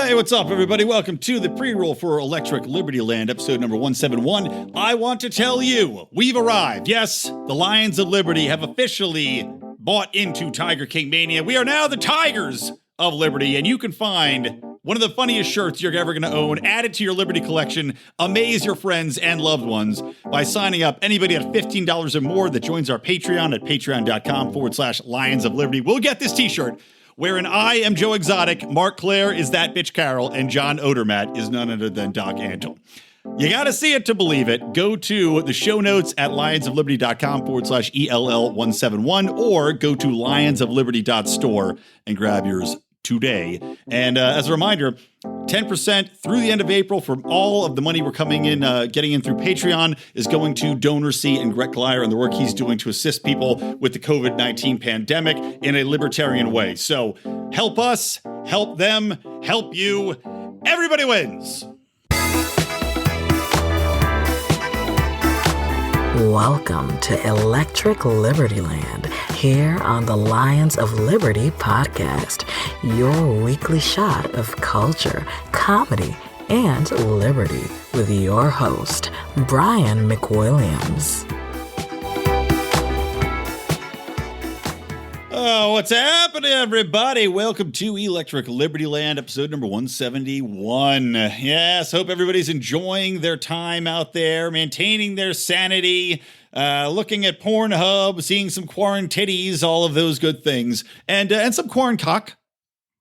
Hey, what's up, everybody? Welcome to the pre-roll for Electric Libertyland, episode number 171. I want to tell you, we've arrived. Yes, the Lions of Liberty have officially bought into Tiger King Mania. We are now the Tigers of Liberty, and you can find one of the funniest shirts you're ever going to own. Add it to your Liberty collection. Amaze your friends and loved ones by signing up. Anybody at $15 or more that joins our Patreon at patreon.com/Lions of Liberty will get this t-shirt, wherein I am Joe Exotic, Mark Claire is that bitch Carol, and John Odermatt is none other than Doc Antle. You got to see it to believe it. Go to the show notes at lionsofliberty.com/ELL171 or go to lionsofliberty.store and grab yours today. And as a reminder, 10% through the end of April from all of the money we're getting in through Patreon is going to Donor C and Greg Glyer and the work he's doing to assist people with the COVID-19 pandemic in a libertarian way. So help us, help them, help you. Everybody wins. Welcome to Electric Libertyland, here on the Lions of Liberty podcast, your weekly shot of culture, comedy, and liberty with your host, Brian McWilliams. Oh, what's happening, everybody? Welcome to Electric Libertyland, episode number 171. Yes, hope everybody's enjoying their time out there, maintaining their sanity, looking at Pornhub, seeing some quarantitties, all of those good things, and some corn cock.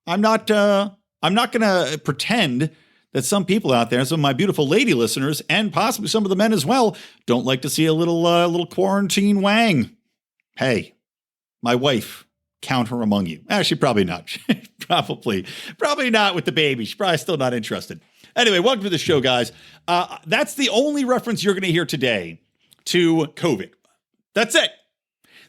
I'm not going to pretend that some people out there, some of my beautiful lady listeners, and possibly some of the men as well, don't like to see a little quarantine wang. Hey, my wife. Count her among you. Actually, probably not. probably not with the baby. She's probably still not interested. Anyway, welcome to the show, guys. That's the only reference you're going to hear today to COVID. That's it.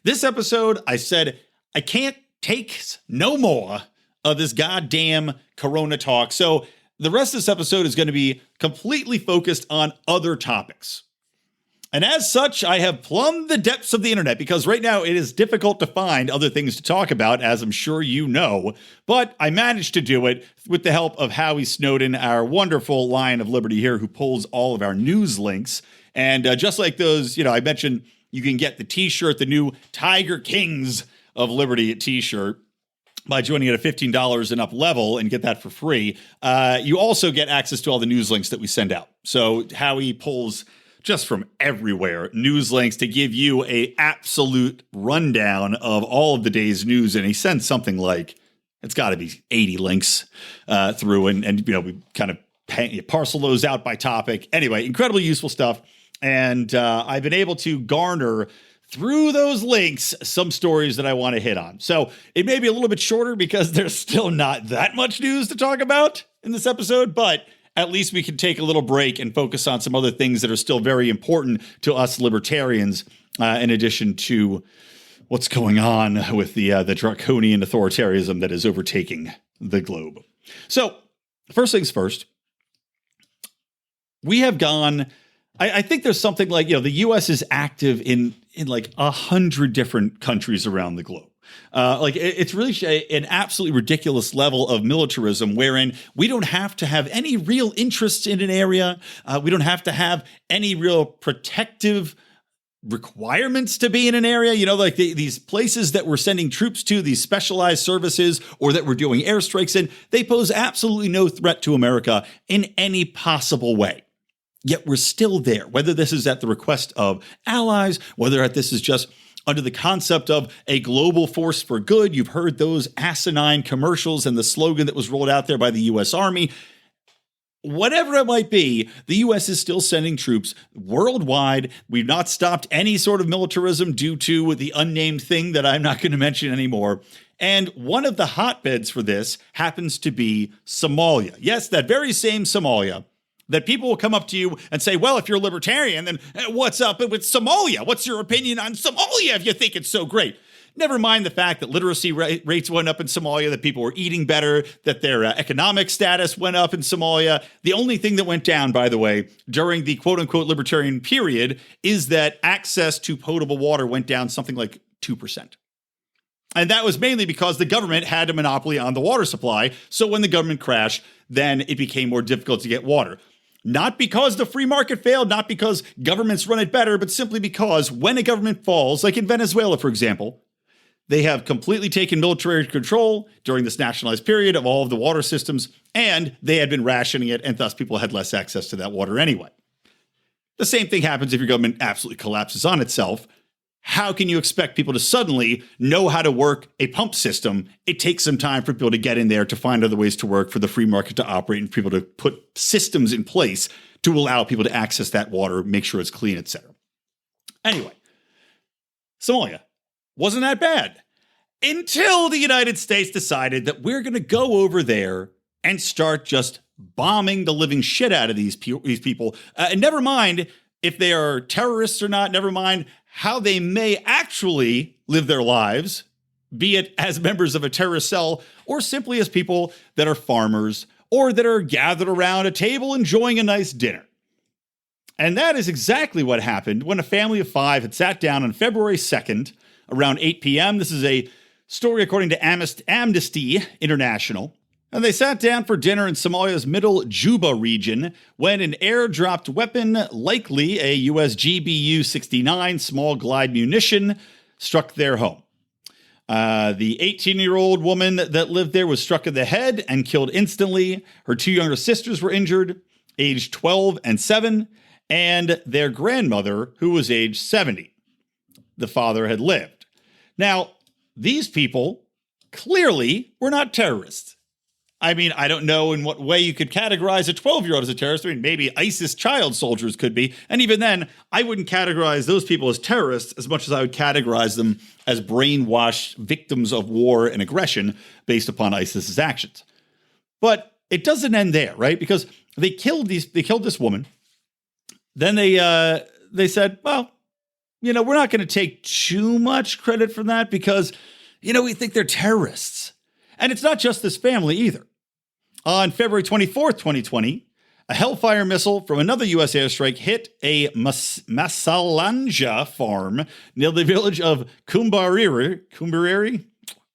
This episode, I said, I can't take no more of this goddamn Corona talk. So the rest of this episode is going to be completely focused on other topics. And as such, I have plumbed the depths of the internet because right now it is difficult to find other things to talk about, as I'm sure you know. But I managed to do it with the help of Howie Snowden, our wonderful Lion of Liberty here, who pulls all of our news links. And just like those, I mentioned you can get the t-shirt, the new Tiger Kings of Liberty t-shirt, by joining at a $15 and up level and get that for free. You also get access to all the news links that we send out. So Howie pulls just from everywhere, news links to give you a absolute rundown of all of the day's news. And he sends something like, it's got to be 80 links through. And we kind of parcel those out by topic. Anyway, incredibly useful stuff. And I've been able to garner through those links some stories that I want to hit on. So it may be a little bit shorter because there's still not that much news to talk about in this episode, but at least we can take a little break and focus on some other things that are still very important to us libertarians, in addition to what's going on with the draconian authoritarianism that is overtaking the globe. So, first things first, we have gone, I think there's something like, the U.S. is active in like 100 different countries around the globe. It's really an absolutely ridiculous level of militarism wherein we don't have to have any real interest in an area. We don't have to have any real protective requirements to be in an area. These places that we're sending troops to, these specialized services, or that we're doing airstrikes in, they pose absolutely no threat to America in any possible way. Yet we're still there, whether this is at the request of allies, whether this is just under the concept of a global force for good. You've heard those asinine commercials and the slogan that was rolled out there by the U.S. Army. Whatever it might be, the U.S. is still sending troops worldwide. We've not stopped any sort of militarism due to the unnamed thing that I'm not going to mention anymore. And one of the hotbeds for this happens to be Somalia. Yes, that very same Somalia that people will come up to you and say, well, if you're a libertarian, then what's up with Somalia? What's your opinion on Somalia if you think it's so great? Never mind the fact that literacy rates went up in Somalia, that people were eating better, that their economic status went up in Somalia. The only thing that went down, by the way, during the quote-unquote libertarian period is that access to potable water went down something like 2%. And that was mainly because the government had a monopoly on the water supply. So when the government crashed, then it became more difficult to get water. Not because the free market failed, not because governments run it better, but simply because when a government falls, like in Venezuela, for example, they have completely taken military control during this nationalized period of all of the water systems, and they had been rationing it, and thus people had less access to that water anyway. The same thing happens if your government absolutely collapses on itself. How can you expect people to suddenly know how to work a pump system? It takes some time for people to get in there, to find other ways to work, for the free market to operate, and for people to put systems in place to allow people to access that water, make sure it's clean, etc. Anyway, Somalia wasn't that bad until the United States decided that we're going to go over there and start just bombing the living shit out of these people. And never mind if they are terrorists or not, never mind how they may actually live their lives, be it as members of a terrorist cell or simply as people that are farmers or that are gathered around a table enjoying a nice dinner. And that is exactly what happened when a family of 5 had sat down on February 2nd around 8 p.m. This is a story according to Amnesty International. And they sat down for dinner in Somalia's middle Juba region when an airdropped weapon, likely a US GBU-69 small glide munition, struck their home. The 18-year-old woman that lived there was struck in the head and killed instantly. Her 2 younger sisters were injured, aged 12 and 7, and their grandmother, who was aged 70. The father had lived. Now, these people clearly were not terrorists. I mean, I don't know in what way you could categorize a 12-year-old as a terrorist. I mean, maybe ISIS child soldiers could be. And even then, I wouldn't categorize those people as terrorists as much as I would categorize them as brainwashed victims of war and aggression based upon ISIS's actions. But it doesn't end there, right? Because they killed this woman. Then they said, well, we're not going to take too much credit for that because, we think they're terrorists. And it's not just this family either. On February 24th, 2020, a Hellfire missile from another U.S. airstrike hit a Masalanja farm near the village of Kumbariri.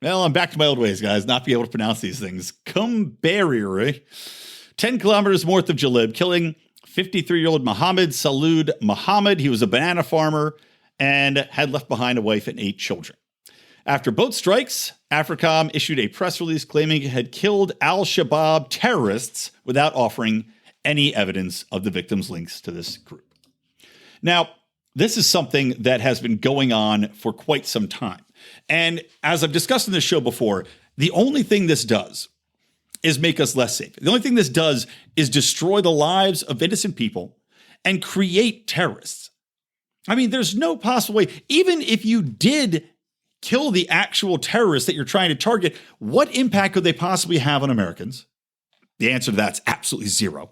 Well, I'm back to my old ways, guys, not be able to pronounce these things. Kumbariri, 10 kilometers north of Jalib, killing 53-year-old Mohammed Salud Mohammed. He was a banana farmer and had left behind a wife and 8 children. After both strikes, AFRICOM issued a press release claiming it had killed al-Shabaab terrorists without offering any evidence of the victims' links to this group. Now, this is something that has been going on for quite some time. And as I've discussed in this show before, the only thing this does is make us less safe. The only thing this does is destroy the lives of innocent people and create terrorists. I mean, there's no possible way, even if you did kill the actual terrorists that you're trying to target, what impact could they possibly have on Americans? The answer to that's absolutely zero.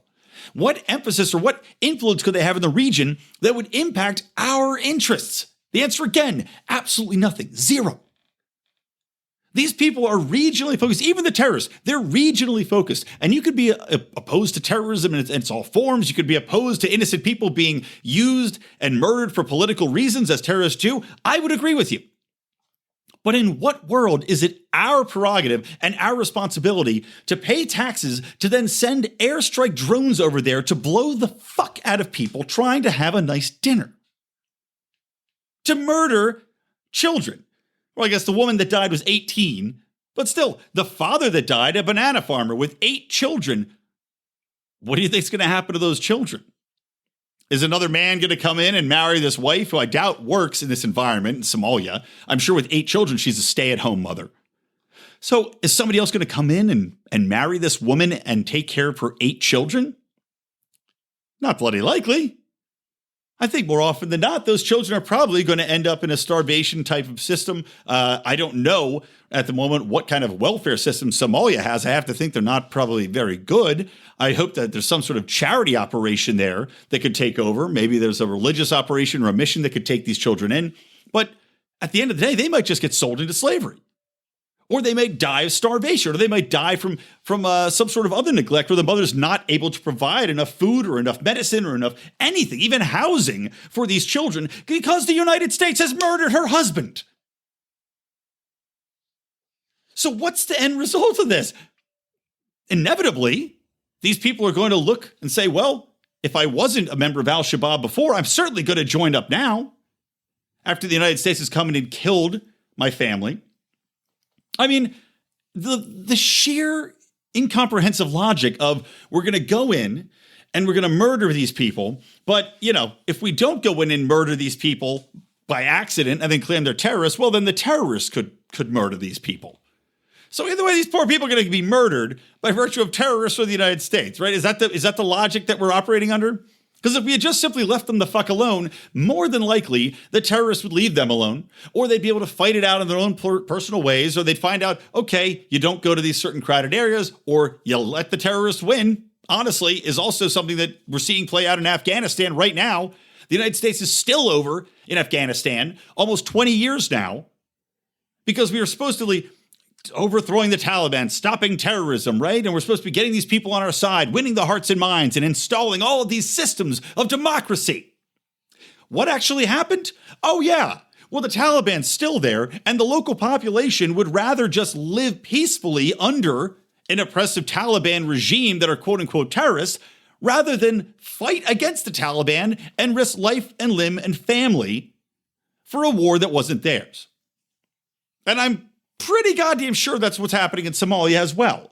What emphasis or what influence could they have in the region that would impact our interests? The answer again, absolutely nothing. Zero. These people are regionally focused. Even the terrorists, they're regionally focused. And you could be opposed to terrorism in its all forms. You could be opposed to innocent people being used and murdered for political reasons as terrorists do. I would agree with you. But in what world is it our prerogative and our responsibility to pay taxes to then send airstrike drones over there to blow the fuck out of people trying to have a nice dinner? To murder children. Well, I guess the woman that died was 18, but still, the father that died, a banana farmer with 8 children. What do you think is going to happen to those children? Is another man going to come in and marry this wife who I doubt works in this environment in Somalia? I'm sure with 8 children, she's a stay-at-home mother. So is somebody else going to come in and marry this woman and take care of her 8 children? Not bloody likely. I think more often than not, those children are probably going to end up in a starvation type of system. I don't know at the moment what kind of welfare system Somalia has. I have to think they're not probably very good. I hope that there's some sort of charity operation there that could take over. Maybe there's a religious operation or a mission that could take these children in. But at the end of the day, they might just get sold into slavery. Or they may die of starvation, or they might die from some sort of other neglect where the mother's not able to provide enough food or enough medicine or enough anything, even housing for these children because the United States has murdered her husband. So what's the end result of this? Inevitably, these people are going to look and say, well, if I wasn't a member of al-Shabaab before, I'm certainly going to join up now. After the United States has come in and killed my family. I mean, the sheer incomprehensive logic of we're going to go in and we're going to murder these people. But, if we don't go in and murder these people by accident and then claim they're terrorists, well, then the terrorists could murder these people. So either way, these poor people are going to be murdered by virtue of terrorists or the United States, right? Is that the logic that we're operating under? Because if we had just simply left them the fuck alone, more than likely the terrorists would leave them alone, or they'd be able to fight it out in their own personal ways, or they'd find out, okay, you don't go to these certain crowded areas, or you let the terrorists win, honestly, is also something that we're seeing play out in Afghanistan right now. The United States is still over in Afghanistan, almost 20 years now, because we were supposedly overthrowing the Taliban, stopping terrorism, right? And we're supposed to be getting these people on our side, winning the hearts and minds, and installing all of these systems of democracy. What actually happened? Oh, yeah. Well, the Taliban's still there, and the local population would rather just live peacefully under an oppressive Taliban regime that are quote-unquote terrorists, rather than fight against the Taliban and risk life and limb and family for a war that wasn't theirs. And I'm pretty goddamn sure that's what's happening in Somalia as well.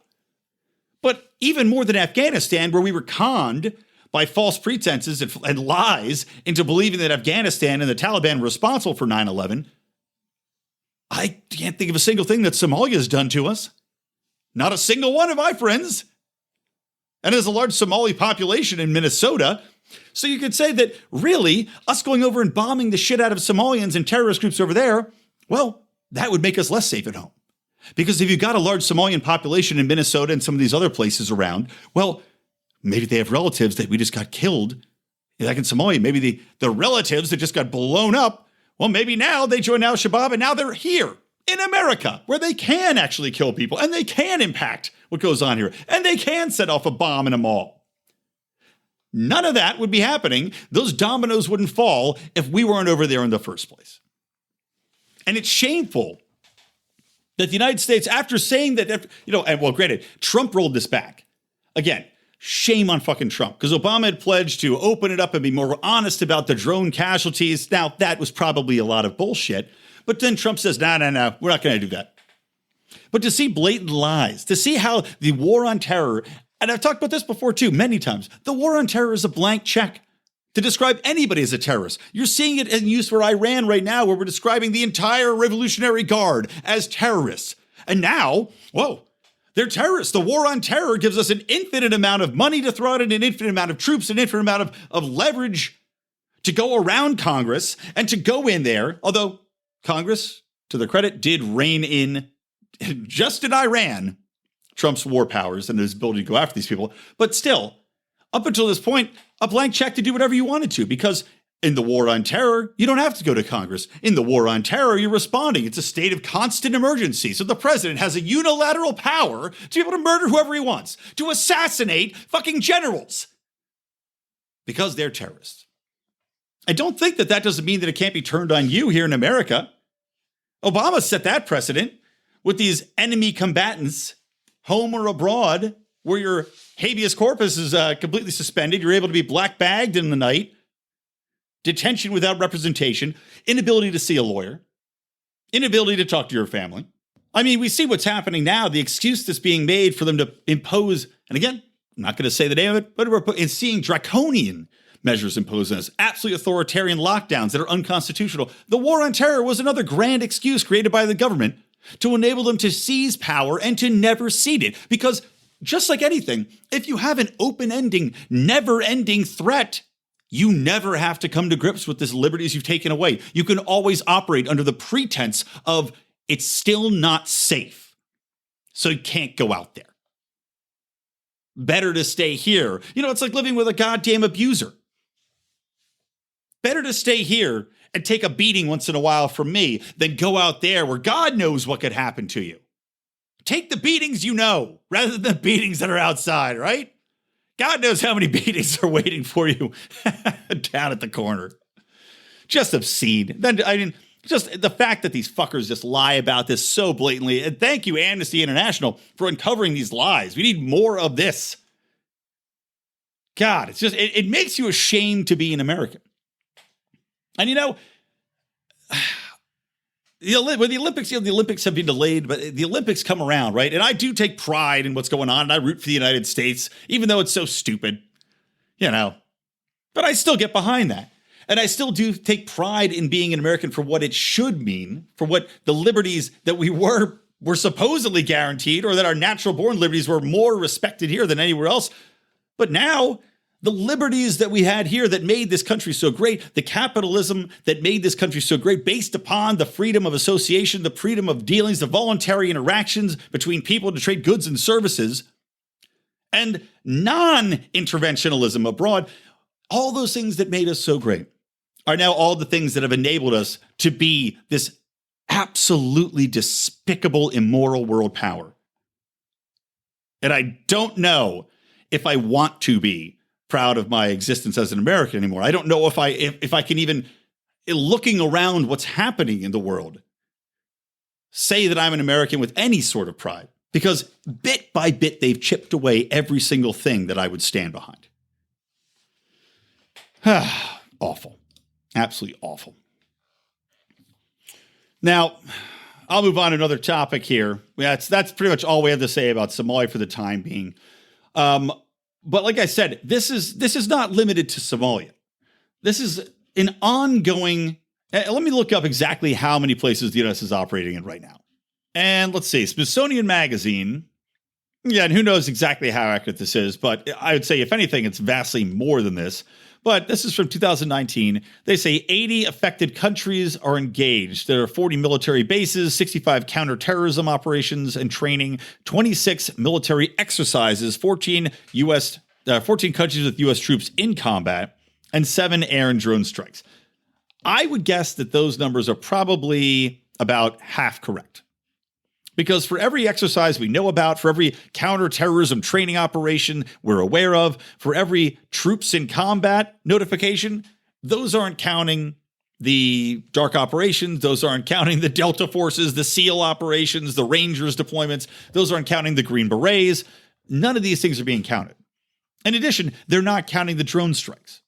But even more than Afghanistan, where we were conned by false pretenses and lies into believing that Afghanistan and the Taliban were responsible for 9/11, I can't think of a single thing that Somalia has done to us. Not a single one of my friends. And there's a large Somali population in Minnesota. So you could say that really, us going over and bombing the shit out of Somalians and terrorist groups over there, well, that would make us less safe at home. Because if you've got a large Somalian population in Minnesota and some of these other places around, well, maybe they have relatives that we just got killed. Like in Somalia, maybe the relatives that just got blown up, well, maybe now they join al-Shabaab and now they're here in America where they can actually kill people and they can impact what goes on here and they can set off a bomb in a mall. None of that would be happening. Those dominoes wouldn't fall if we weren't over there in the first place. And it's shameful that the United States, after saying that, and well, granted, Trump rolled this back. Again, shame on fucking Trump, because Obama had pledged to open it up and be more honest about the drone casualties. Now, that was probably a lot of bullshit. But then Trump says, no, we're not going to do that. But to see blatant lies, to see how the war on terror, and I've talked about this before too, many times, the war on terror is a blank check to describe anybody as a terrorist. You're seeing it in use for Iran right now, where we're describing the entire Revolutionary Guard as terrorists. And now, whoa, they're terrorists. The war on terror gives us an infinite amount of money to throw out and an infinite amount of troops, an infinite amount of leverage to go around Congress and to go in there. Although Congress, to their credit, did rein in, just in Iran, Trump's war powers and his ability to go after these people. But still, up until this point, a blank check to do whatever you wanted to, because in the war on terror, you don't have to go to Congress. In the war on terror, you're responding. It's a state of constant emergency. So the president has a unilateral power to be able to murder whoever he wants, to assassinate fucking generals, because they're terrorists. I don't think that doesn't mean that it can't be turned on you here in America. Obama set that precedent with these enemy combatants, home or abroad, where your habeas corpus is completely suspended. You're able to be black bagged in the night, detention without representation, inability to see a lawyer, inability to talk to your family. I mean, we see what's happening now, the excuse that's being made for them to impose, and again, I'm not going to say the name of it, but we're seeing draconian measures imposed on us, absolutely authoritarian lockdowns that are unconstitutional. The war on terror was another grand excuse created by the government to enable them to seize power and to never cede it. Because just like anything, if you have an open-ending, never-ending threat, you never have to come to grips with the liberties you've taken away. You can always operate under the pretense of it's still not safe, so you can't go out there. Better to stay here. It's like living with a goddamn abuser. Better to stay here and take a beating once in a while from me than go out there where God knows what could happen to you. Take the beatings rather than the beatings that are outside, right? God knows how many beatings are waiting for you down at the corner. Just obscene. Then, Just the fact that these fuckers just lie about this so blatantly. And thank you, Amnesty International, for uncovering these lies. We need more of this. God, it's just, it makes you ashamed to be an American. And with the Olympics, the Olympics have been delayed, but the Olympics come around, right? And I do take pride in what's going on, and I root for the United States, even though it's so stupid, But I still get behind that. And I still do take pride in being an American for what it should mean, for what the liberties that we were supposedly guaranteed, or that our natural-born liberties were more respected here than anywhere else. But now, the liberties that we had here that made this country so great, the capitalism that made this country so great, based upon the freedom of association, the freedom of dealings, the voluntary interactions between people to trade goods and services, and non-interventionalism abroad, all those things that made us so great are now all the things that have enabled us to be this absolutely despicable, immoral world power. And I don't know if I want to be proud of my existence as an American anymore. I don't know if I can even, looking around what's happening in the world, say that I'm an American with any sort of pride. Because bit by bit, they've chipped away every single thing that I would stand behind. Awful. Absolutely awful. Now, I'll move on to another topic here. That's pretty much all we have to say about Somali for the time being. But like I said, this is not limited to Somalia. This is an ongoing. Let me look up exactly how many places the U.S. is operating in right now. And let's see, Smithsonian Magazine. Yeah, and who knows exactly how accurate this is, but I would say, if anything, it's vastly more than this. But this is from 2019. They say 80 affected countries are engaged. There are 40 military bases, 65 counterterrorism operations and training, 26 military exercises, 14 countries with U.S. troops in combat, and 7 air and drone strikes. I would guess that those numbers are probably about half correct. Because for every exercise we know about, for every counterterrorism training operation we're aware of, for every troops in combat notification, those aren't counting the dark operations, those aren't counting the Delta forces, the SEAL operations, the Rangers deployments, those aren't counting the Green Berets. None of these things are being counted. In addition, they're not counting the drone strikes.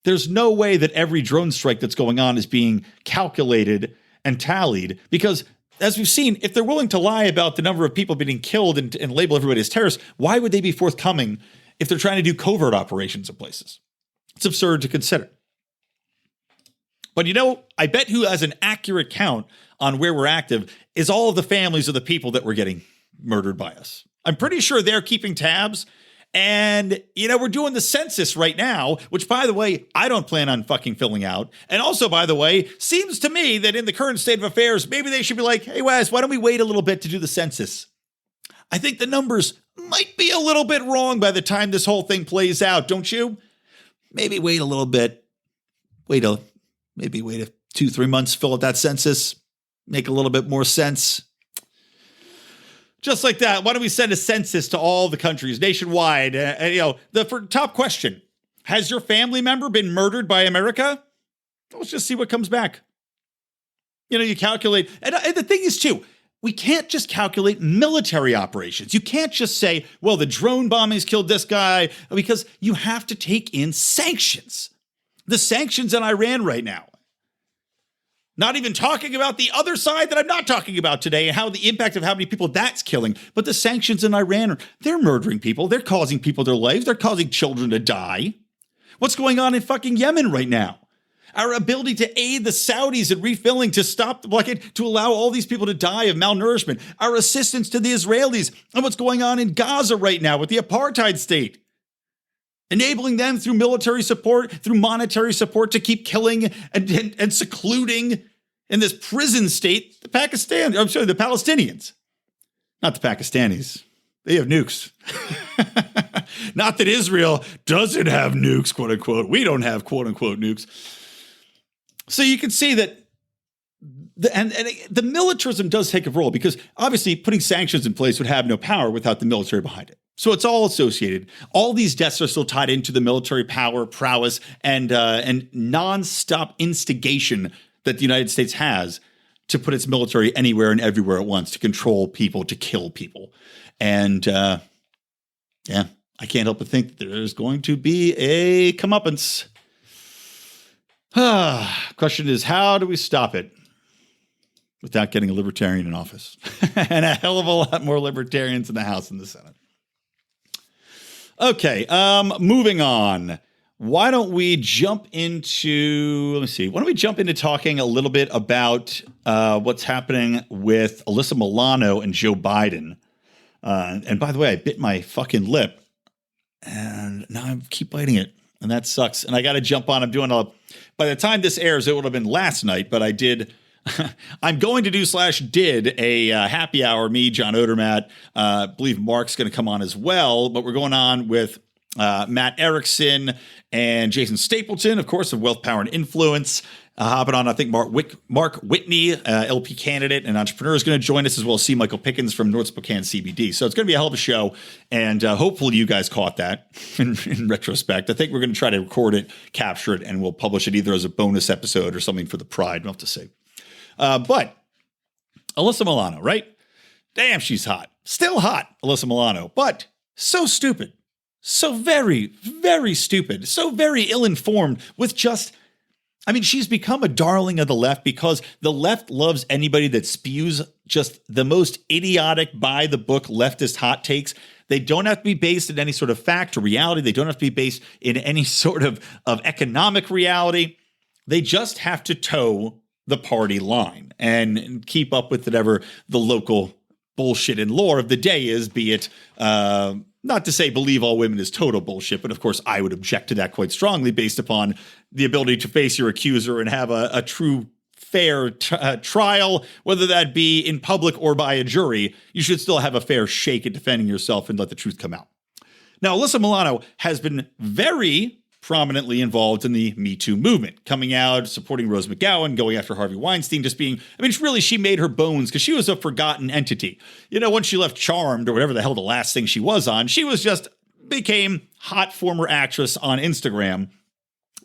There's no way that every drone strike that's going on is being calculated and tallied, because as we've seen, if they're willing to lie about the number of people being killed and label everybody as terrorists, why would they be forthcoming if they're trying to do covert operations in places? It's absurd to consider. But I bet who has an accurate count on where we're active is all of the families of the people that were getting murdered by us. I'm pretty sure they're keeping tabs. And, we're doing the census right now, which, by the way, I don't plan on fucking filling out. And also, by the way, seems to me that in the current state of affairs, maybe they should be like, hey, Wes, why don't we wait a little bit to do the census? I think the numbers might be a little bit wrong by the time this whole thing plays out, don't you? Maybe wait a little bit. Maybe wait 2-3 months, fill out that census, make a little bit more sense. Just like that, why don't we send a census to all the countries nationwide? The top question, has your family member been murdered by America? Let's just see what comes back. You calculate. And the thing is, too, we can't just calculate military operations. You can't just say, well, the drone bombings killed this guy, because you have to take in sanctions. The sanctions in Iran right now. Not even talking about the other side that I'm not talking about today and how the impact of how many people that's killing. But the sanctions in Iran, they're murdering people. They're causing people their lives. They're causing children to die. What's going on in fucking Yemen right now? Our ability to aid the Saudis in refilling to stop the blockade, to allow all these people to die of malnourishment. Our assistance to the Israelis and what's going on in Gaza right now with the apartheid state. Enabling them through military support, through monetary support to keep killing and secluding in this prison state the Palestinians. Not the Pakistanis. They have nukes. Not that Israel doesn't have nukes, quote unquote. We don't have quote unquote nukes. So you can see that the militarism does take a role, because obviously putting sanctions in place would have no power without the military behind it. So it's all associated. All these deaths are still tied into the military power, prowess, and nonstop instigation that the United States has to put its military anywhere and everywhere it wants, to control people, to kill people. And I can't help but think that there's going to be a comeuppance. Question is, how do we stop it without getting a libertarian in office? And a hell of a lot more libertarians in the House and the Senate. Okay, moving on. Why don't we jump into, why don't we jump into talking a little bit about what's happening with Alyssa Milano and Joe Biden. And by the way, I bit my fucking lip and now I keep biting it. And that sucks. And I got to jump on. By the time this airs, it would have been last night, but I did. I'm going to did a happy hour, me, John Odermatt. I believe Mark's going to come on as well, but we're going on with Matt Erickson and Jason Stapleton, of course, of Wealth, Power, and Influence. Hopping on, I think Mark Whitney, LP candidate and entrepreneur, is going to join us, as well as C. Michael Pickens from North Spokane CBD. So it's going to be a hell of a show, and hopefully you guys caught that in retrospect. I think we're going to try to record it, capture it, and we'll publish it either as a bonus episode or something for the Pride. We'll have to see. But Alyssa Milano, right? Damn, she's hot. Still hot, Alyssa Milano, but so stupid. So very, very stupid. So very ill-informed with just... she's become a darling of the left because the left loves anybody that spews just the most idiotic, by-the-book leftist hot takes. They don't have to be based in any sort of fact or reality. They don't have to be based in any sort of economic reality. They just have to toe the party line and keep up with whatever the local bullshit and lore of the day is, be it... not to say believe all women is total bullshit, but of course I would object to that quite strongly based upon the ability to face your accuser and have a true, fair trial, whether that be in public or by a jury. You should still have a fair shake at defending yourself and let the truth come out. Now, Alyssa Milano has been very prominently involved in the Me Too movement, coming out, supporting Rose McGowan, going after Harvey Weinstein, just being, she made her bones because she was a forgotten entity. Once she left Charmed or whatever the hell the last thing she was on, she was became hot former actress on Instagram.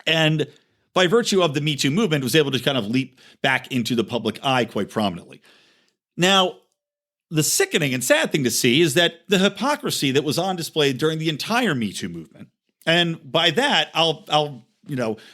And by virtue of the Me Too movement, was able to kind of leap back into the public eye quite prominently. Now, the sickening and sad thing to see is that the hypocrisy that was on display during the entire Me Too movement. And by that, I'll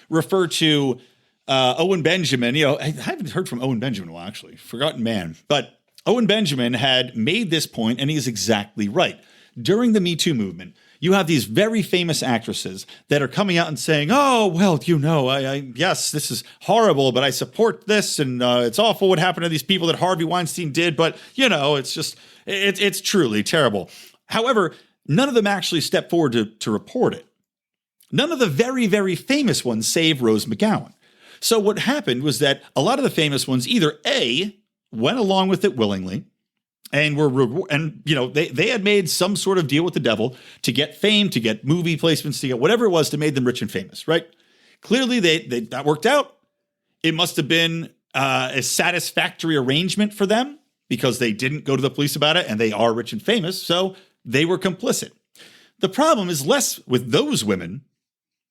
refer to Owen Benjamin. I haven't heard from Owen Benjamin in a while, actually. Forgotten man. But Owen Benjamin had made this point, and he is exactly right. During the Me Too movement, you have these very famous actresses that are coming out and saying, oh, well, yes, this is horrible, but I support this, and it's awful what happened to these people that Harvey Weinstein did, but, it's truly terrible. However, none of them actually stepped forward to report it. None of the very, very famous ones save Rose McGowan. So what happened was that a lot of the famous ones either A, went along with it willingly, and they had made some sort of deal with the devil to get fame, to get movie placements, to get whatever it was to make them rich and famous, right? Clearly that worked out. It must have been a satisfactory arrangement for them because they didn't go to the police about it and they are rich and famous, so they were complicit. The problem is less with those women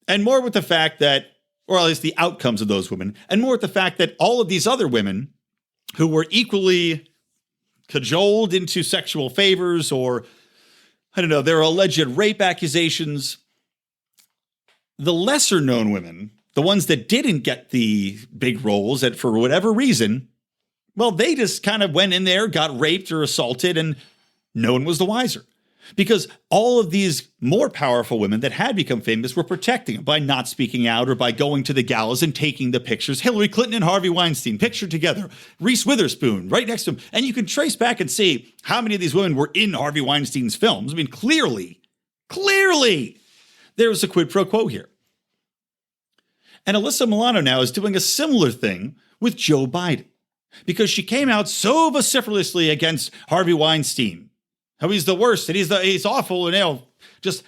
and more with the fact that, or at least the outcomes of those women, and more with the fact that all of these other women who were equally cajoled into sexual favors or, their alleged rape accusations, the lesser known women, the ones that didn't get the big roles that for whatever reason, well, they just kind of went in there, got raped or assaulted, and no one was the wiser. Because all of these more powerful women that had become famous were protecting them by not speaking out or by going to the galas and taking the pictures. Hillary Clinton and Harvey Weinstein pictured together. Reese Witherspoon right next to him. And you can trace back and see how many of these women were in Harvey Weinstein's films. Clearly, there was a quid pro quo here. And Alyssa Milano now is doing a similar thing with Joe Biden. Because she came out so vociferously against Harvey Weinstein. How he's the worst, and he's awful, and just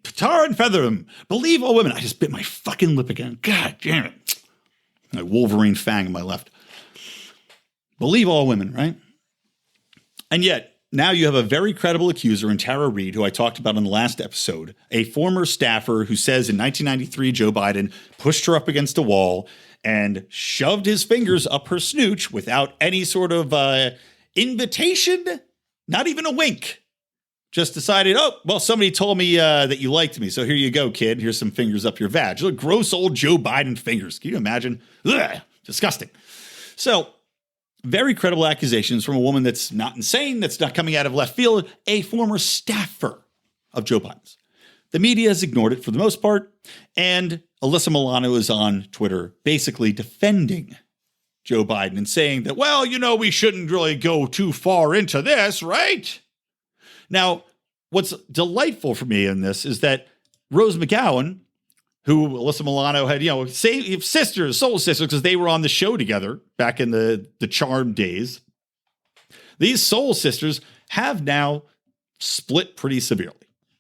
tar and feather him. Believe all women. I just bit my fucking lip again. God damn it. My Wolverine fang in my left. Believe all women, right? And yet, now you have a very credible accuser in Tara Reid, who I talked about in the last episode, a former staffer who says in 1993, Joe Biden pushed her up against a wall and shoved his fingers up her snooch without any sort of invitation, not even a wink. Just decided, oh, well, somebody told me that you liked me, so here you go, kid. Here's some fingers up your vag. Look, gross old Joe Biden fingers. Can you imagine? Ugh, disgusting. So, very credible accusations from a woman that's not insane, that's not coming out of left field, a former staffer of Joe Biden's. The media has ignored it for the most part, and Alyssa Milano is on Twitter basically defending Joe Biden and saying that, well, you know, we shouldn't really go too far into this, right? Now, what's delightful for me in this is that Rose McGowan, who Alyssa Milano had, sisters, soul sisters, because they were on the show together back in the Charmed days. These soul sisters have now split pretty severely.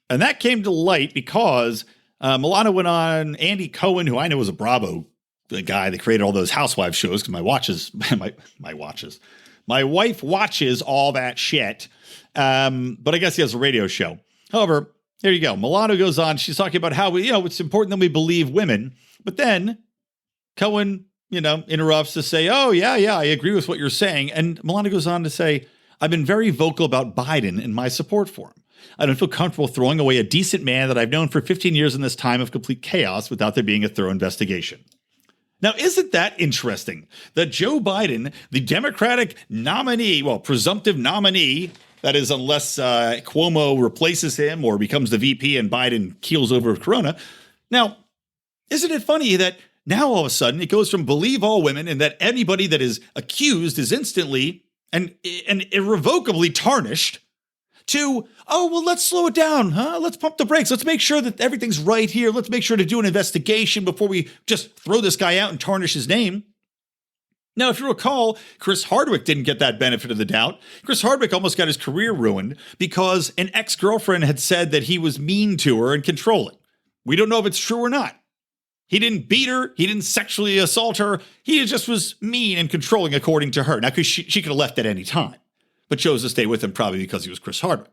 And that came to light because Milano went on Andy Cohen, who I know was a Bravo the guy that created all those housewife shows, because my wife watches all that shit. But I guess he has a radio show. However, there you go. Milano goes on. She's talking about how it's important that we believe women. But then Cohen, interrupts to say, oh, yeah, I agree with what you're saying. And Milano goes on to say, I've been very vocal about Biden and my support for him. I don't feel comfortable throwing away a decent man that I've known for 15 years in this time of complete chaos without there being a thorough investigation. Now, isn't that interesting that Joe Biden, the Democratic nominee, presumptive nominee, that is, unless Cuomo replaces him or becomes the VP and Biden keels over Corona. Now, isn't it funny that now all of a sudden it goes from believe all women and that anybody that is accused is instantly and irrevocably tarnished to, oh, well, let's slow it down, huh? Let's pump the brakes. Let's make sure that everything's right here. Let's make sure to do an investigation before we just throw this guy out and tarnish his name. Now, if you recall, Chris Hardwick didn't get that benefit of the doubt. Chris Hardwick almost got his career ruined because an ex-girlfriend had said that he was mean to her and controlling. We don't know if it's true or not. He didn't beat her. He didn't sexually assault her. He just was mean and controlling, according to her. Now, because she could have left at any time, but chose to stay with him probably because he was Chris Hardwick.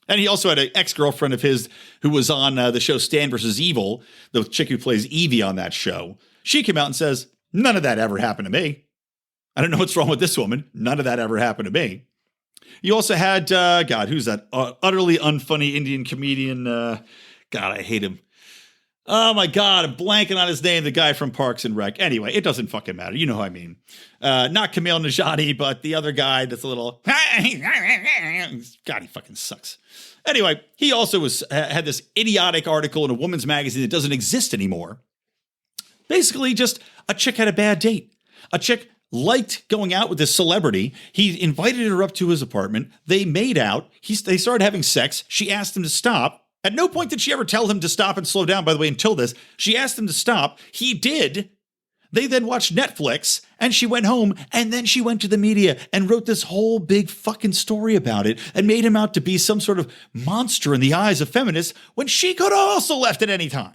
And he also had an ex-girlfriend of his who was on the show Stan vs. Evil, the chick who plays Evie on that show. She came out and says, none of that ever happened to me. I don't know what's wrong with this woman. None of that ever happened to me. You also had, who's that utterly unfunny Indian comedian? God, I hate him. Oh my God, I'm blanking on his name, the guy from Parks and Rec. Anyway, it doesn't fucking matter. You know who I mean. Not Kumail Najati, but the other guy that's a little, God, he fucking sucks. Anyway, he also had this idiotic article in a woman's magazine that doesn't exist anymore. Basically, just a chick had a bad date. A chick liked going out with this celebrity. He invited her up to his apartment. They made out. They started having sex. She asked him to stop. At no point did she ever tell him to stop and slow down, by the way, until this. She asked him to stop. He did. They then watched Netflix, and she went home, and then she went to the media and wrote this whole big fucking story about it and made him out to be some sort of monster in the eyes of feminists when she could have also left at any time.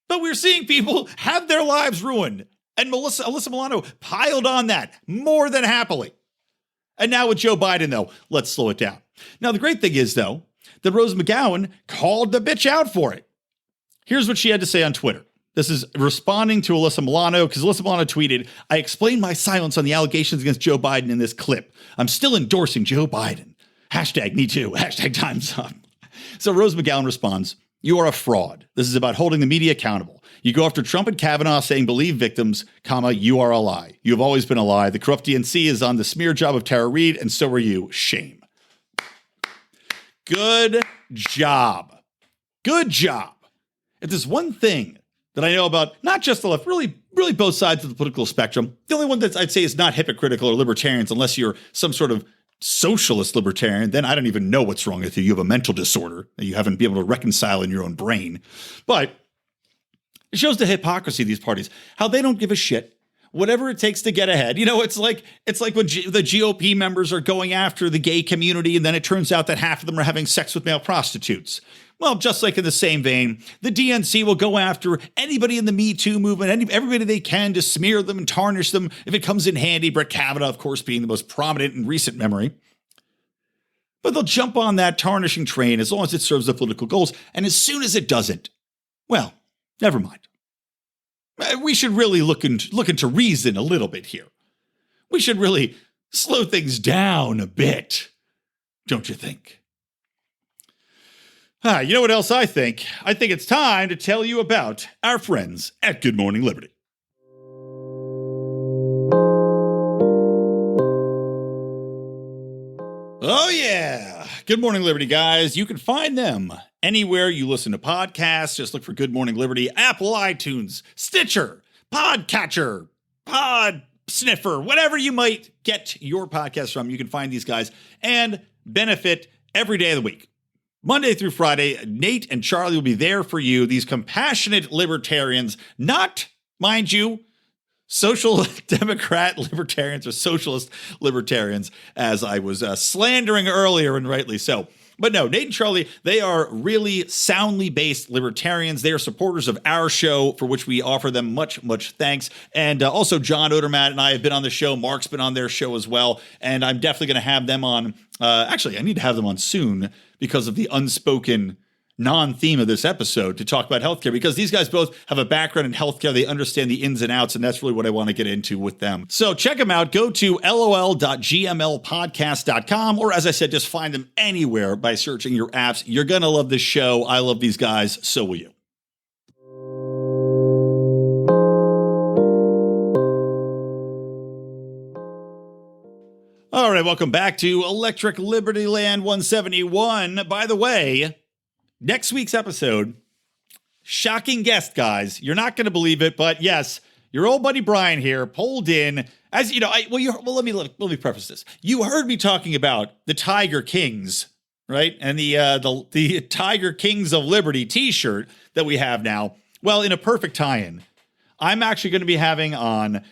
But we're seeing people have their lives ruined. And Alyssa Milano piled on that more than happily. And now with Joe Biden, though, let's slow it down. Now, the great thing is, though, that Rose McGowan called the bitch out for it. Here's what she had to say on Twitter. This is responding to Alyssa Milano, because Alyssa Milano tweeted, I explained my silence on the allegations against Joe Biden in this clip. I'm still endorsing Joe Biden. Hashtag me too. Hashtag time's up. So Rose McGowan responds, you are a fraud. This is about holding the media accountable. You go after Trump and Kavanaugh saying believe victims, you are a lie. You have always been a lie. The corrupt DNC is on the smear job of Tara Reid, and so are you. Shame. Good job. Good job. If there's one thing that I know about, not just the left, really both sides of the political spectrum, the only one that I'd say is not hypocritical or libertarians, unless you're some sort of socialist libertarian, then I don't even know what's wrong with you. You have a mental disorder that you haven't been able to reconcile in your own brain. But it shows the hypocrisy of these parties, how they don't give a shit, whatever it takes to get ahead. It's like when the GOP members are going after the gay community, and then it turns out that half of them are having sex with male prostitutes. Well, just like in the same vein, the DNC will go after anybody in the Me Too movement, everybody they can to smear them and tarnish them if it comes in handy. Brett Kavanaugh, of course, being the most prominent in recent memory. But they'll jump on that tarnishing train as long as it serves their political goals. And as soon as it doesn't, well, never mind. We should really look into reason a little bit here. We should really slow things down a bit, don't you think? You know what else I think? I think it's time to tell you about our friends at Good Morning Liberty. Oh, yeah. Good Morning Liberty, guys. You can find them anywhere you listen to podcasts. Just look for Good Morning Liberty, Apple, iTunes, Stitcher, Podcatcher, Pod Sniffer, whatever you might get your podcast from. You can find these guys and benefit every day of the week. Monday through Friday, Nate and Charlie will be there for you. These compassionate libertarians, not, mind you, social democrat libertarians or socialist libertarians, as I was slandering earlier, and rightly so. But no, Nate and Charlie, they are really soundly based libertarians. They are supporters of our show, for which we offer them much, much thanks. And also John Odermatt and I have been on the show. Mark's been on their show as well. And I'm definitely going to have them on. Actually, I need to have them on soon because of the unspoken non-theme of this episode to talk about healthcare, because these guys both have a background in healthcare. They understand the ins and outs, and that's really what I want to get into with them. So check them out. Go to lol.gmlpodcast.com, or as I said, just find them anywhere by searching your apps. You're going to love this show. I love these guys. So will you. All right, welcome back to Electric Libertyland 171. By the way, next week's episode, shocking guest, guys. You're not going to believe it, but yes, your old buddy Brian here pulled in. As you know, let me preface this. You heard me talking about the Tiger Kings, right? And the Tiger Kings of Liberty T-shirt that we have now. Well, in a perfect tie-in, I'm actually going to be having on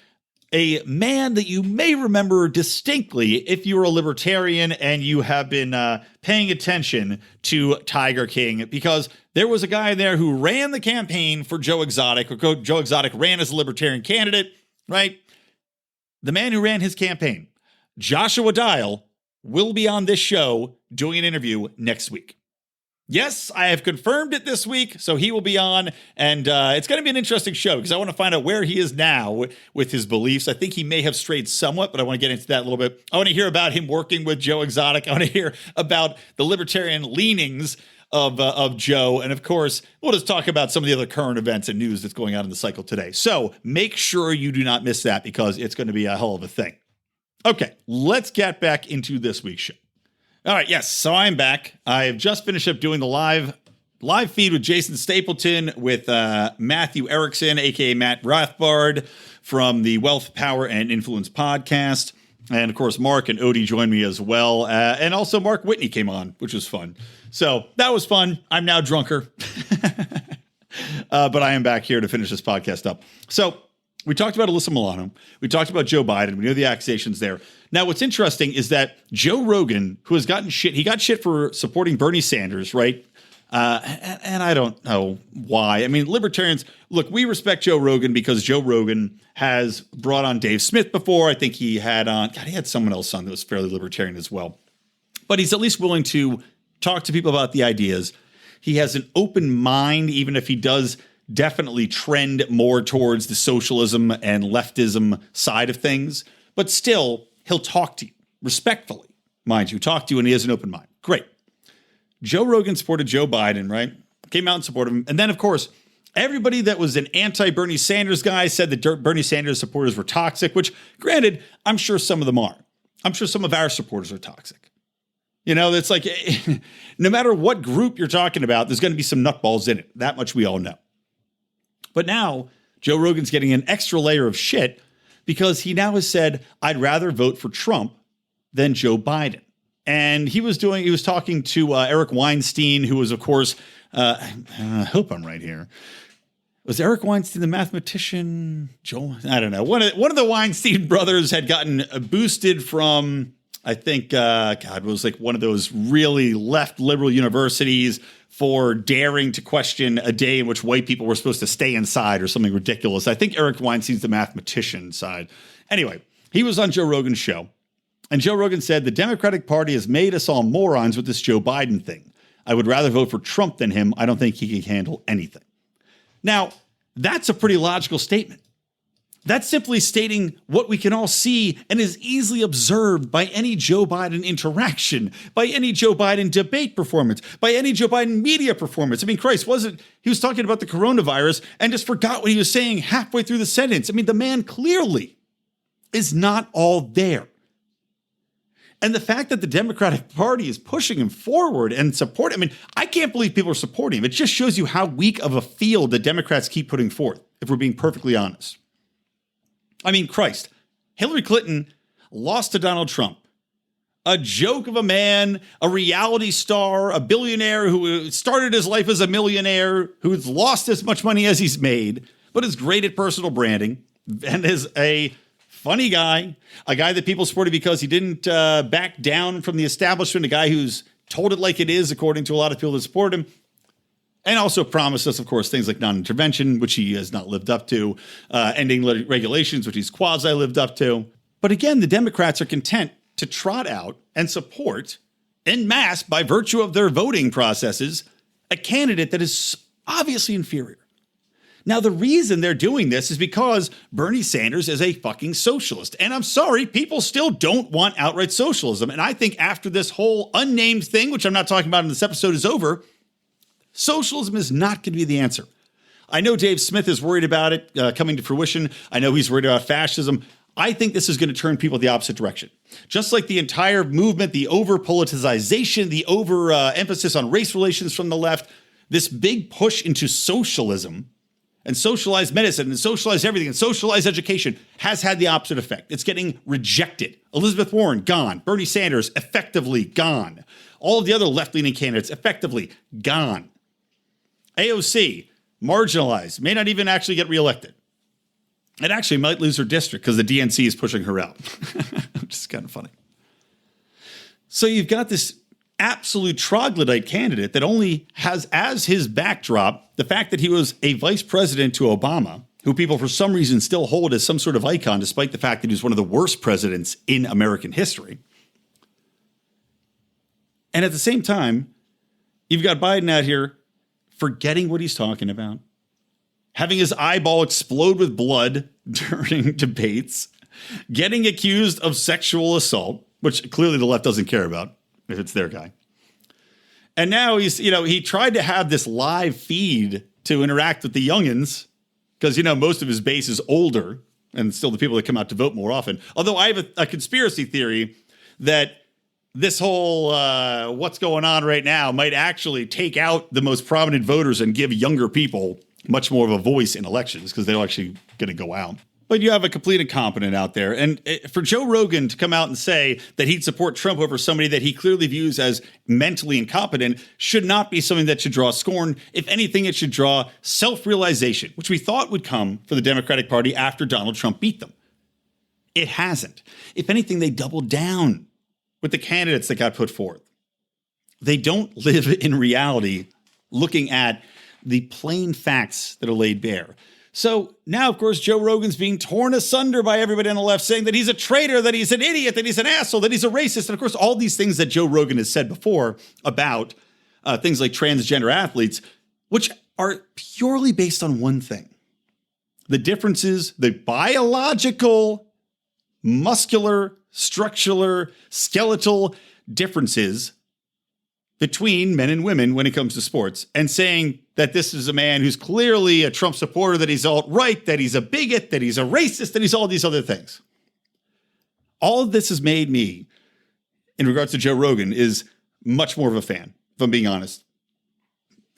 a man that you may remember distinctly if you're a libertarian and you have been paying attention to Tiger King, because there was a guy there who ran the campaign for Joe Exotic, or Joe Exotic ran as a libertarian candidate, right? The man who ran his campaign, Joshua Dial, will be on this show doing an interview next week. Yes, I have confirmed it this week, so he will be on, and it's going to be an interesting show because I want to find out where he is now with his beliefs. I think he may have strayed somewhat, but I want to get into that a little bit. I want to hear about him working with Joe Exotic. I want to hear about the libertarian leanings of Joe, and of course, we'll just talk about some of the other current events and news that's going on in the cycle today. So make sure you do not miss that because it's going to be a hell of a thing. Okay, let's get back into this week's show. All right, yes, so I'm back. I have just finished up doing the live feed with Jason Stapleton, with Matthew Erickson, a.k.a. Matt Rothbard, from the Wealth, Power, and Influence podcast. And, of course, Mark and Odie joined me as well. And also Mark Whitney came on, which was fun. So that was fun. I'm now drunker. But I am back here to finish this podcast up. So we talked about Alyssa Milano. We talked about Joe Biden. We know the accusations there. Now, what's interesting is that Joe Rogan, who has gotten shit, he got shit for supporting Bernie Sanders, right? And I don't know why. I mean, libertarians, look, we respect Joe Rogan because Joe Rogan has brought on Dave Smith before. I think he had he had someone else on that was fairly libertarian as well. But he's at least willing to talk to people about the ideas. He has an open mind, even if he does definitely trend more towards the socialism and leftism side of things. But still, he'll talk to you respectfully, mind you, talk to you, and he has an open mind. Great. Joe Rogan supported Joe Biden, right? Came out and supported him. And then, of course, everybody that was an anti-Bernie Sanders guy said that Bernie Sanders supporters were toxic, which, granted, I'm sure some of them are. I'm sure some of our supporters are toxic. You know, it's like, no matter what group you're talking about, there's going to be some nutballs in it. That much we all know. But now, Joe Rogan's getting an extra layer of shit because he now has said, I'd rather vote for Trump than Joe Biden. And he was talking to Eric Weinstein, who was, of course, I hope I'm right here. Was Eric Weinstein the mathematician? Joe? I don't know. One of the Weinstein brothers had gotten boosted from, I think, it was like one of those really left liberal universities for daring to question a day in which white people were supposed to stay inside or something ridiculous. I think Eric Weinstein's the mathematician side. Anyway, he was on Joe Rogan's show. And Joe Rogan said, the Democratic Party has made us all morons with this Joe Biden thing. I would rather vote for Trump than him. I don't think he can handle anything. Now, that's a pretty logical statement. That's simply stating what we can all see and is easily observed by any Joe Biden interaction, by any Joe Biden debate performance, by any Joe Biden media performance. I mean, Christ, he was talking about the coronavirus and just forgot what he was saying halfway through the sentence. I mean, the man clearly is not all there. And the fact that the Democratic Party is pushing him forward and support, I mean, I can't believe people are supporting him. It just shows you how weak of a field the Democrats keep putting forth, if we're being perfectly honest. I mean, Christ, Hillary Clinton lost to Donald Trump. A joke of a man, a reality star, a billionaire who started his life as a millionaire, who's lost as much money as he's made, but is great at personal branding and is a funny guy, a guy that people supported because he didn't back down from the establishment, a guy who's told it like it is, according to a lot of people that support him. And also promised us, of course, things like non-intervention, which he has not lived up to, ending regulations, which he's quasi-lived up to. But again, the Democrats are content to trot out and support en masse, by virtue of their voting processes, a candidate that is obviously inferior. Now, the reason they're doing this is because Bernie Sanders is a fucking socialist. And I'm sorry, people still don't want outright socialism. And I think after this whole unnamed thing, which I'm not talking about in this episode, is over, socialism is not going to be the answer. I know Dave Smith is worried about it coming to fruition. I know he's worried about fascism. I think this is going to turn people the opposite direction. Just like the entire movement, the over-politicization, the over-emphasis on race relations from the left, this big push into socialism and socialized medicine and socialized everything and socialized education has had the opposite effect. It's getting rejected. Elizabeth Warren, gone. Bernie Sanders, effectively gone. All of the other left-leaning candidates, effectively gone. AOC, marginalized, may not even actually get reelected. And actually might lose her district because the DNC is pushing her out. Which is kind of funny. So you've got this absolute troglodyte candidate that only has as his backdrop the fact that he was a vice president to Obama, who people for some reason still hold as some sort of icon, despite the fact that he was one of the worst presidents in American history. And at the same time, you've got Biden out here forgetting what he's talking about, having his eyeball explode with blood during debates, getting accused of sexual assault, which clearly the left doesn't care about if it's their guy. And now he tried to have this live feed to interact with the youngins because, most of his base is older and still the people that come out to vote more often. Although I have a conspiracy theory that this whole what's going on right now might actually take out the most prominent voters and give younger people much more of a voice in elections because they're actually going to go out. But you have a complete incompetent out there. And for Joe Rogan to come out and say that he'd support Trump over somebody that he clearly views as mentally incompetent should not be something that should draw scorn. If anything, it should draw self-realization, which we thought would come for the Democratic Party after Donald Trump beat them. It hasn't. If anything, they doubled down with the candidates that got put forth. They don't live in reality looking at the plain facts that are laid bare. So now, of course, Joe Rogan's being torn asunder by everybody on the left, saying that he's a traitor, that he's an idiot, that he's an asshole, that he's a racist. And of course, all these things that Joe Rogan has said before about things like transgender athletes, which are purely based on one thing. The differences, the biological, muscular, structural, skeletal differences between men and women when it comes to sports, and saying that this is a man who's clearly a Trump supporter, that he's alt-right, that he's a bigot, that he's a racist, that he's all these other things. All of this has made me, in regards to Joe Rogan, is much more of a fan, if I'm being honest.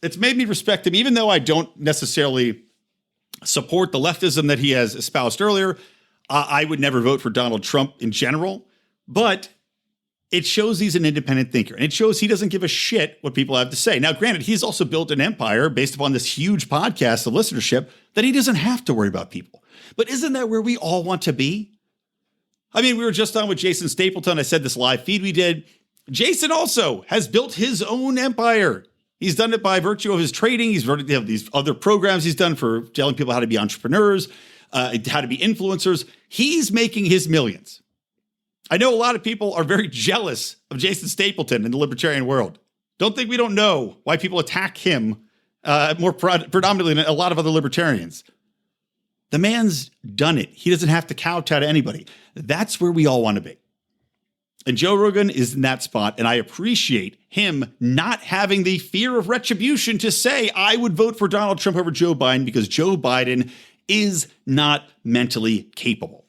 It's made me respect him, even though I don't necessarily support the leftism that he has espoused earlier. I would never vote for Donald Trump in general, but it shows he's an independent thinker, and it shows he doesn't give a shit what people have to say. Now, granted, he's also built an empire based upon this huge podcast of listenership that he doesn't have to worry about people. But isn't that where we all want to be? I mean, we were just on with Jason Stapleton. I said this live feed we did. Jason also has built his own empire. He's done it by virtue of his trading. He's these other programs he's done for telling people how to be entrepreneurs, how to be influencers. He's making his millions. I know a lot of people are very jealous of Jason Stapleton in the libertarian world. We don't know why people attack him more predominantly than a lot of other libertarians. The man's done it. He doesn't have to kowtow to anybody. That's where we all want to be. And Joe Rogan is in that spot, and I appreciate him not having the fear of retribution to say, I would vote for Donald Trump over Joe Biden because Joe Biden is not mentally capable.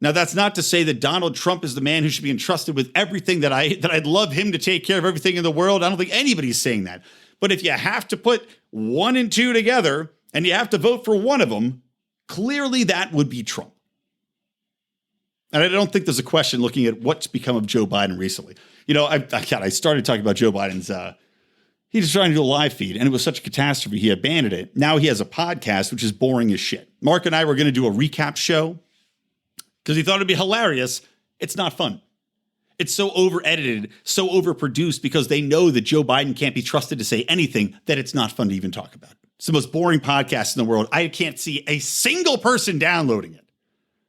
Now, that's not to say that Donald Trump is the man who should be entrusted with everything that I'd love him to take care of everything in the world. I don't think anybody's saying that. But if you have to put 1 and 2 together and you have to vote for one of them, clearly that would be Trump. And I don't think there's a question looking at what's become of Joe Biden recently. You know, I started talking about Joe Biden's, he was trying to do a live feed, and it was such a catastrophe, he abandoned it. Now he has a podcast, which is boring as shit. Mark and I were going to do a recap show because he thought it'd be hilarious. It's not fun. It's so over-edited, so overproduced because they know that Joe Biden can't be trusted to say anything that it's not fun to even talk about. It's the most boring podcast in the world. I can't see a single person downloading it.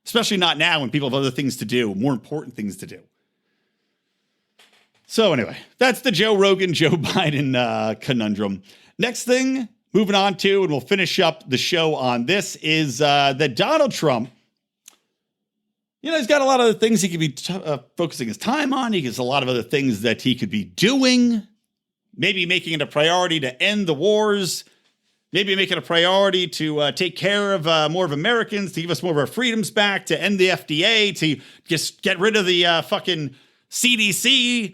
Especially not now when people have other things to do, more important things to do. So anyway, that's the Joe Rogan, Joe Biden conundrum. Next thing, moving on to, and we'll finish up the show on this, is that Donald Trump, you know, he's got a lot of other things he could be focusing his time on. He has a lot of other things that he could be doing, maybe making it a priority to end the wars, maybe make it a priority to take care of more of Americans, to give us more of our freedoms back, to end the FDA, to just get rid of the fucking CDC,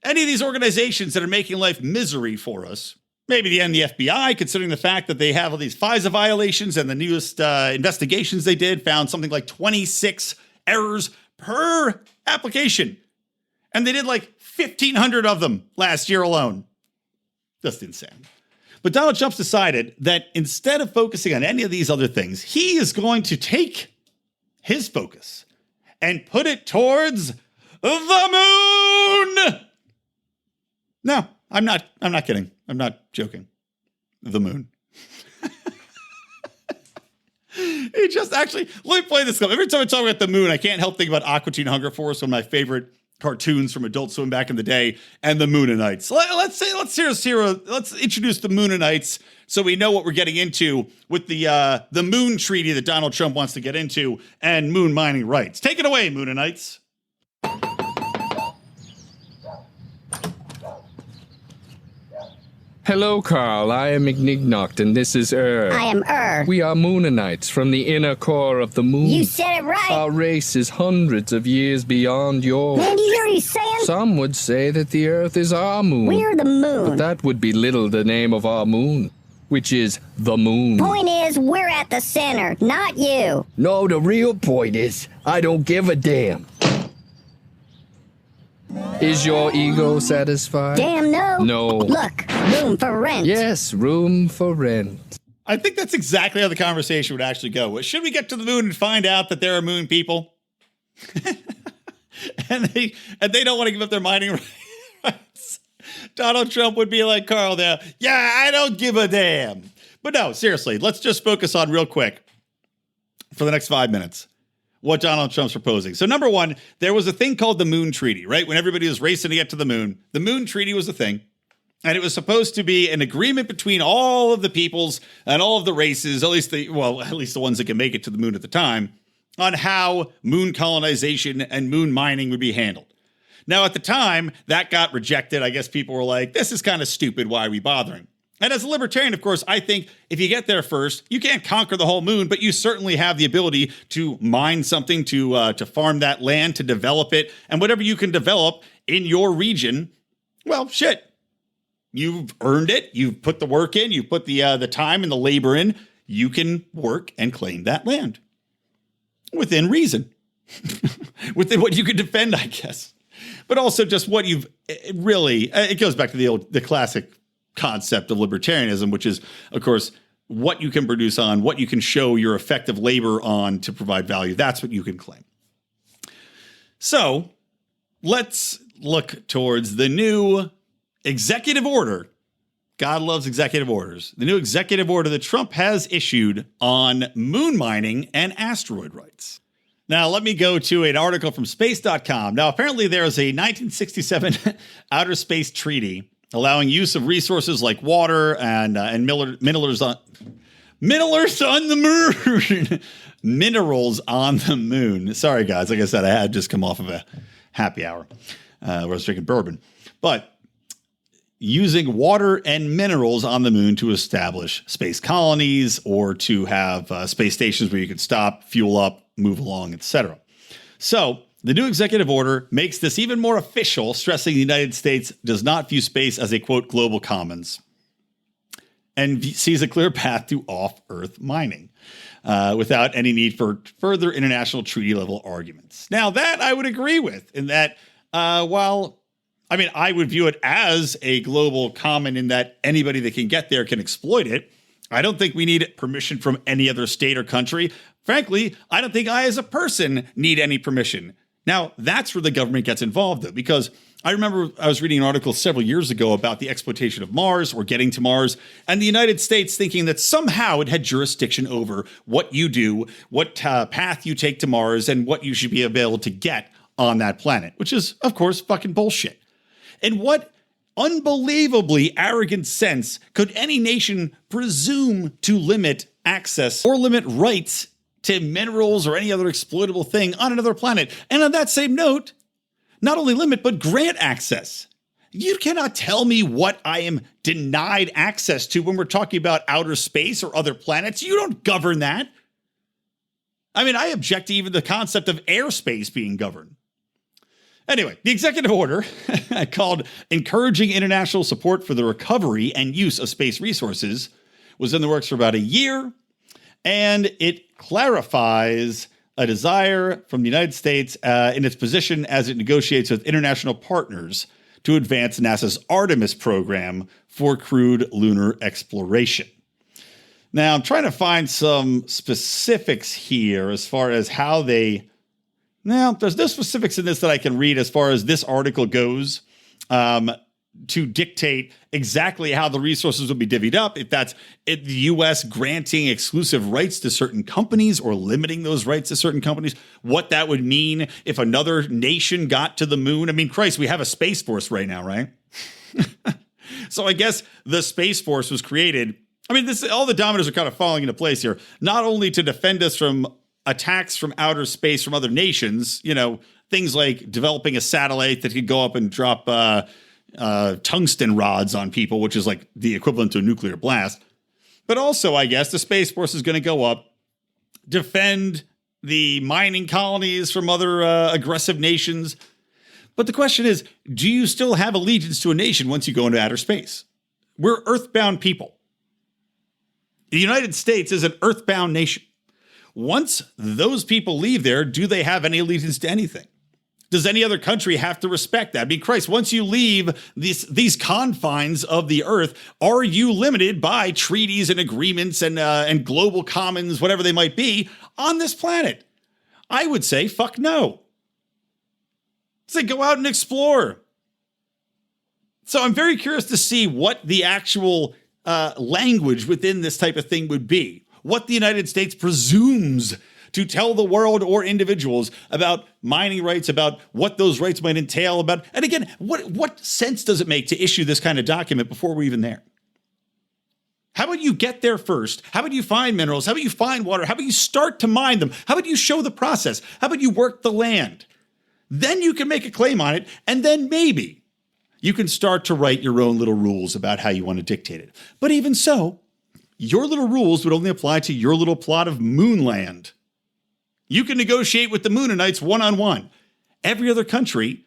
any of these organizations that are making life misery for us. Maybe to end the FBI, considering the fact that they have all these FISA violations and the newest investigations they did found something like 26 errors per application. And they did like 1,500 of them last year alone. Just insane. But Donald Trump's decided that instead of focusing on any of these other things, he is going to take his focus and put it towards the moon. No, I'm not kidding. I'm not joking. The moon. He just actually, let me play this clip. Every time I talk about the moon, I can't help thinking about Aqua Teen Hunger Force, one of my favorite cartoons from Adult Swim back in the day, and the Moonanites. Let's introduce the Moonanites so we know what we're getting into with the moon treaty that Donald Trump wants to get into and moon mining rights. Take it away, Moonanites. Hello, Carl. I am Ignignoct, and this is I am We are Moonanites from the inner core of the moon. You said it right. Our race is hundreds of years beyond yours. Man, do you hear what he's saying? Some would say that the Earth is our moon. We're the moon. But that would belittle the name of our moon, which is the moon. Point is, we're at the center, not you. No, the real point is, I don't give a damn. Is your ego satisfied? Damn no. No. Look, room for rent. Yes, room for rent. I think that's exactly how the conversation would actually go. Should we get to the moon and find out that there are moon people? and they don't want to give up their mining rights. Donald Trump would be like Carl there. Yeah, I don't give a damn. But no, seriously, let's just focus on real quick for the next 5 minutes what Donald Trump's proposing. So number one, there was a thing called the Moon Treaty, right? When everybody was racing to get to the Moon Treaty was a thing. And it was supposed to be an agreement between all of the peoples and all of the races, at least the ones that can make it to the moon at the time, on how moon colonization and moon mining would be handled. Now, at the time, that got rejected. I guess people were like, this is kind of stupid. Why are we bothering? And as a libertarian, of course, I think if you get there first, you can't conquer the whole moon, but you certainly have the ability to mine something, to farm that land, to develop it, and whatever you can develop in your region, well, shit. You've earned it. You've put the work in. You've put the time and the labor in. You can work and claim that land within reason, within what you can defend, I guess. But also just what you've really. It goes back to the classic concept of libertarianism, which is, of course, what you can produce on, what you can show your effective labor on to provide value. That's what you can claim. So let's look towards the new executive order. God loves executive orders. The new executive order that Trump has issued on moon mining and asteroid rights. Now, let me go to an article from space.com. Now, apparently there is a 1967 outer space treaty allowing use of resources like water and minerals on the moon. Minerals on the moon. Sorry, guys. Like I said, I had just come off of a happy hour where I was drinking bourbon. But using water and minerals on the moon to establish space colonies or to have space stations where you could stop, fuel up, move along, etc. So the new executive order makes this even more official, stressing the United States does not view space as a, quote, global commons and sees a clear path to off-Earth mining without any need for further international treaty-level arguments. Now, that I would agree with in that while, I mean, I would view it as a global common in that anybody that can get there can exploit it. I don't think we need permission from any other state or country. Frankly, I don't think I as a person need any permission. Now, that's where the government gets involved, though, because I remember I was reading an article several years ago about the exploitation of Mars or getting to Mars, and the United States thinking that somehow it had jurisdiction over what you do, what path you take to Mars, and what you should be able to get on that planet, which is, of course, fucking bullshit. And what unbelievably arrogant sense could any nation presume to limit access or limit rights to minerals or any other exploitable thing on another planet? And on that same note, not only limit, but grant access. You cannot tell me what I am denied access to when we're talking about outer space or other planets. You don't govern that. I mean, I object to even the concept of airspace being governed. Anyway, the executive order called Encouraging International Support for the Recovery and Use of Space Resources was in the works for about a year, and it clarifies a desire from the United States in its position as it negotiates with international partners to advance NASA's Artemis program for crewed lunar exploration. Now, I'm trying to find some specifics here as far as how they... Now, there's no specifics in this that I can read as far as this article goes to dictate exactly how the resources will be divvied up, if that's the U.S. granting exclusive rights to certain companies or limiting those rights to certain companies, what that would mean if another nation got to the moon. I mean, Christ, we have a Space Force right now, right? So I guess the Space Force was created. I mean, all the dominoes are kind of falling into place here, not only to defend us from attacks from outer space from other nations, you know, things like developing a satellite that could go up and drop tungsten rods on people, which is like the equivalent to a nuclear blast. But also, I guess, the Space Force is going to go up, defend the mining colonies from other aggressive nations. But the question is, do you still have allegiance to a nation once you go into outer space? We're earthbound people. The United States is an earthbound nation. Once those people leave there, do they have any allegiance to anything? Does any other country have to respect that? I mean, Christ, once you leave these confines of the earth, are you limited by treaties and agreements and global commons, whatever they might be, on this planet? I would say, fuck no. Say, go out and explore. So I'm very curious to see what the actual language within this type of thing would be. What the United States presumes to tell the world or individuals about mining rights, about what those rights might entail, about, and again, what sense does it make to issue this kind of document before we're even there? How about you get there first? How about you find minerals? How about you find water? How about you start to mine them? How about you show the process? How about you work the land? Then you can make a claim on it, and then maybe you can start to write your own little rules about how you want to dictate it. But even so, your little rules would only apply to your little plot of moonland. You can negotiate with the Moonanites one-on-one. Every other country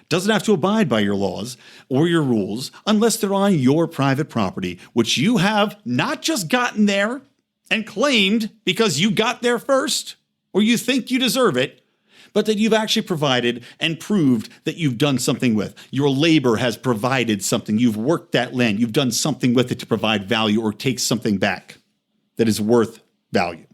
doesn't have to abide by your laws or your rules unless they're on your private property, which you have not just gotten there and claimed because you got there first or you think you deserve it, but that you've actually provided and proved that you've done something with. Your labor has provided something. You've worked that land. You've done something with it to provide value or take something back that is worth value.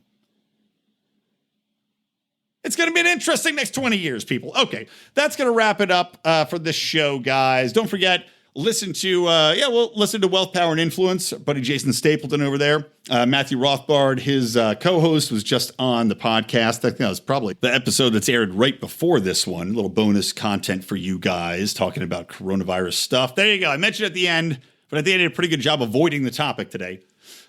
It's going to be an interesting next 20 years, people. Okay, that's going to wrap it up for this show, guys. Don't forget, listen to, we'll listen to Wealth, Power, and Influence. Our buddy Jason Stapleton over there. Matthew Rothbard, his co-host, was just on the podcast. I think that was probably the episode that's aired right before this one. A little bonus content for you guys talking about coronavirus stuff. There you go. I mentioned at the end, but I think I did a pretty good job avoiding the topic today.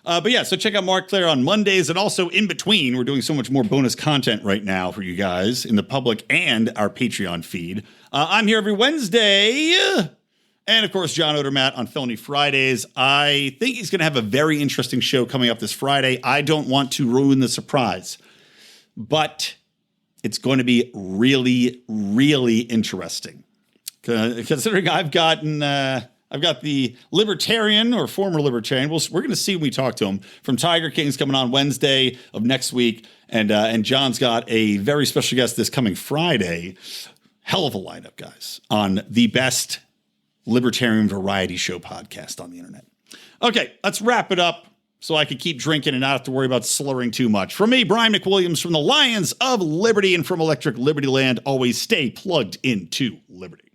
So check out Mark Claire on Mondays, and also in between, we're doing so much more bonus content right now for you guys in the public and our Patreon feed. I'm here every Wednesday. And, of course, John Odermatt on Felony Fridays. I think he's going to have a very interesting show coming up this Friday. I don't want to ruin the surprise, but it's going to be really, really interesting. Considering I've got the libertarian or former libertarian. We're going to see when we talk to him from Tiger Kings coming on Wednesday of next week. And John's got a very special guest this coming Friday. Hell of a lineup, guys, on the best libertarian variety show podcast on the internet. Okay, let's wrap it up so I can keep drinking and not have to worry about slurring too much. From me, Brian McWilliams, from the Lions of Liberty, and from Electric Libertyland, always stay plugged into Liberty.